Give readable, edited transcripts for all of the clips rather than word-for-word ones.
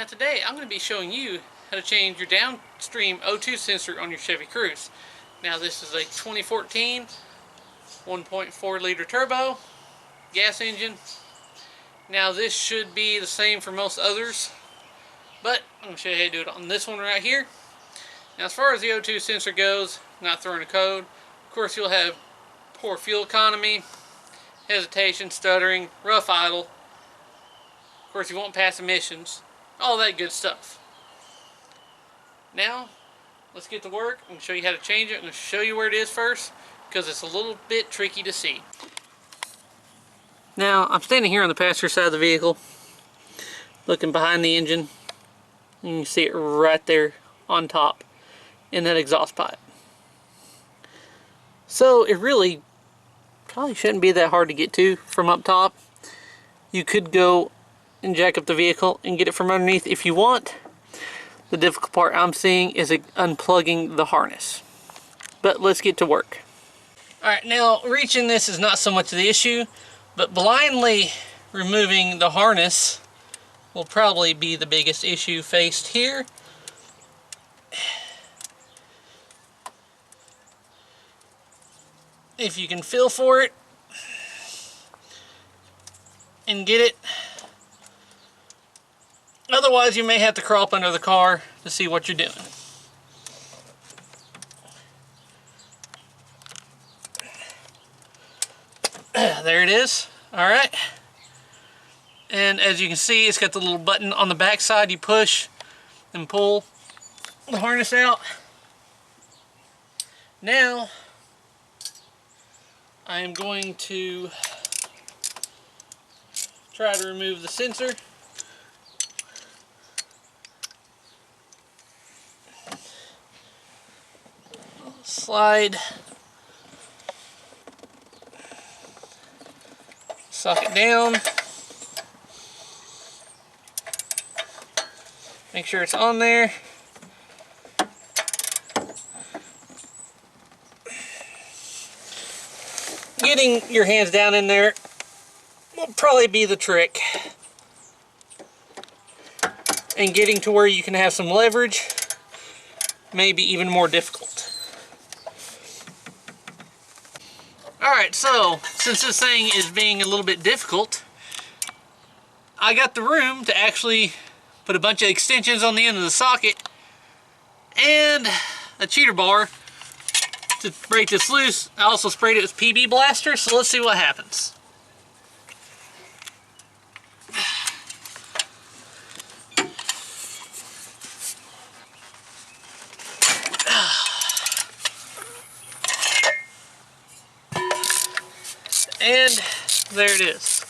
Now today I'm going to be showing you how to change your downstream O2 sensor on your Chevy Cruze. Now this is a 2014 1.4 liter turbo gas engine. Now this should be the same for most others, but I'm going to show you how to do it on this one right here. Now as far as the O2 sensor goes, I'm not throwing a code. Of course you'll have poor fuel economy, hesitation, stuttering, rough idle. Of course you won't pass emissions, all that good stuff. Now let's get to work. I'm going to show you how to change it. I'm going to show you where it is first because it's a little bit tricky to see. Now I'm standing here on the passenger side of the vehicle looking behind the engine. You can see it right there on top in that exhaust pipe. So it really probably shouldn't be that hard to get to from up top. You could go and jack up the vehicle and get it from underneath if you want. The difficult part I'm seeing is unplugging the harness. But let's get to work. Alright, now reaching this is not so much the issue, but blindly removing the harness will probably be the biggest issue faced here. If you can feel for it and get it. Otherwise you may have to crawl up under the car to see what you're doing. There it is. Alright. And as you can see, it's got the little button on the back side. You push and pull the harness out. Now I am going to try to remove the sensor. Slide socket down, make sure it's on there. Getting your hands down in there will probably be the trick, and getting to where you can have some leverage may be even more difficult. Alright, so since this thing is being a little bit difficult, I got the room to actually put a bunch of extensions on the end of the socket and a cheater bar to break this loose. I also sprayed it with PB Blaster, so let's see what happens. And there it is.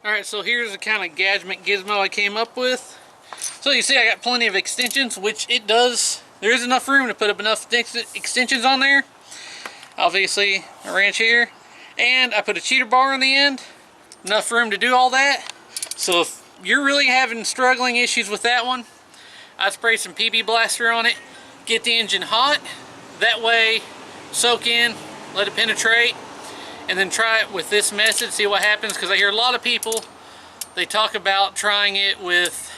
Alright, so here's the kind of gadget gizmo I came up with. So you see I got plenty of extensions, which it does. There is enough room to put up enough extensions on there. Obviously a wrench here. And I put a cheater bar on the end, enough room to do all that. So if you're really having struggling issues with that one, I'd spray some PB Blaster on it, get the engine hot, that way soak in, let it penetrate, and then try it with this method, see what happens, because I hear a lot of people, they talk about trying it with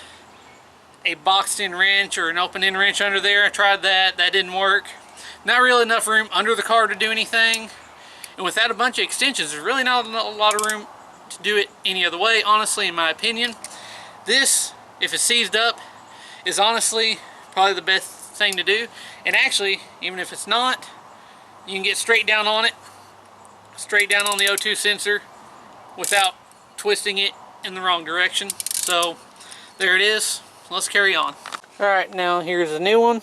a boxed in wrench or an open in wrench under there. I tried that, that didn't work. Not really enough room under the car to do anything. And without a bunch of extensions, there's really not a lot of room to do it any other way, honestly, in my opinion. This, if it's seized up, is honestly probably the best thing to do. And actually, even if it's not, you can get straight down on it, straight down on the O2 sensor without twisting it in the wrong direction. So there it is. Let's carry on. Alright, now here's the new one.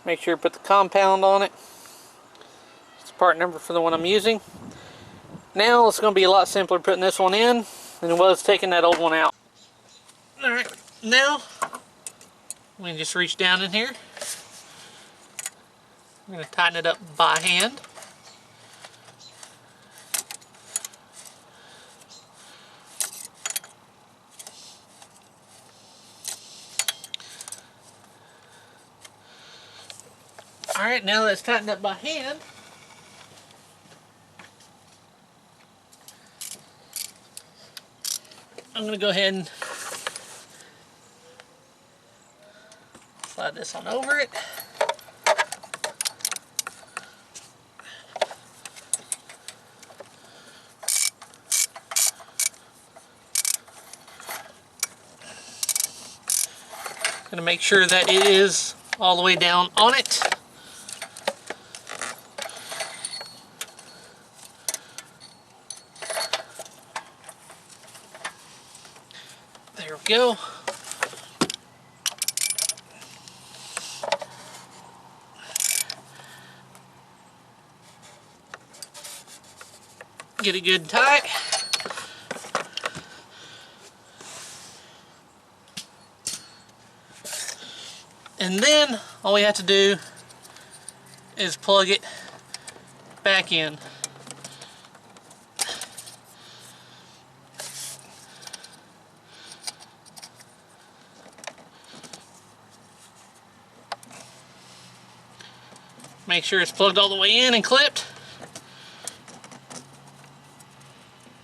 Make sure you put the compound on it. Part number for the one I'm using. Now it's going to be a lot simpler putting this one in than it was taking that old one out. Alright, now we can just reach down in here. I'm going to tighten it up by hand. Alright, now that it's tightened up by hand, I'm going to go ahead and slide this on over it. Going to make sure that it is all the way down on it. There we go. Get it good and tight. And then all we have to do is plug it back in. Make sure it's plugged all the way in and clipped.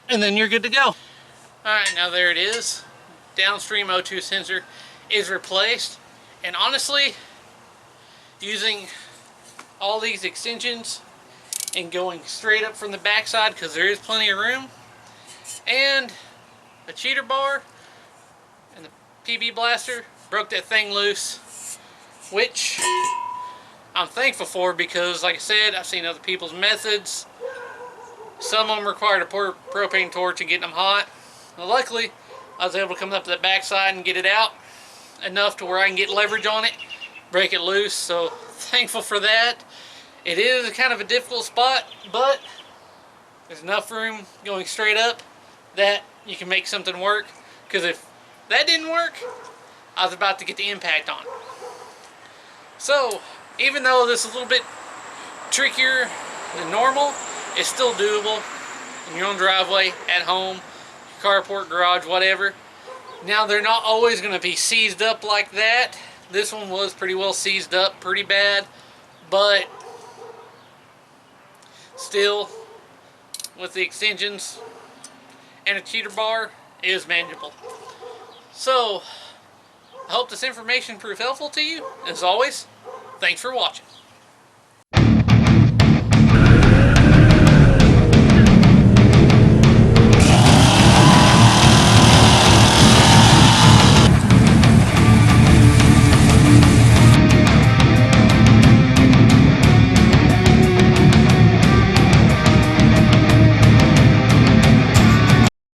And then you're good to go. Alright, now there it is. Downstream O2 sensor is replaced. And honestly, using all these extensions and going straight up from the backside, because there is plenty of room, and a cheater bar and the PB blaster, broke that thing loose, which I'm thankful for, because like I said, I've seen other people's methods. Some of them required a propane torch and getting them hot. Well, luckily, I was able to come up to the backside and get it out enough to where I can get leverage on it, break it loose, so thankful for that. It is kind of a difficult spot, but there's enough room going straight up that you can make something work, because if that didn't work, I was about to get the impact on. So, even though this is a little bit trickier than normal, it's still doable in your own driveway, at home, carport, garage, whatever. Now, they're not always going to be seized up like that. This one was pretty well seized up, pretty bad, but still, with the extensions and a cheater bar, it is manageable. So, I hope this information proved helpful to you. As always, thanks for watching.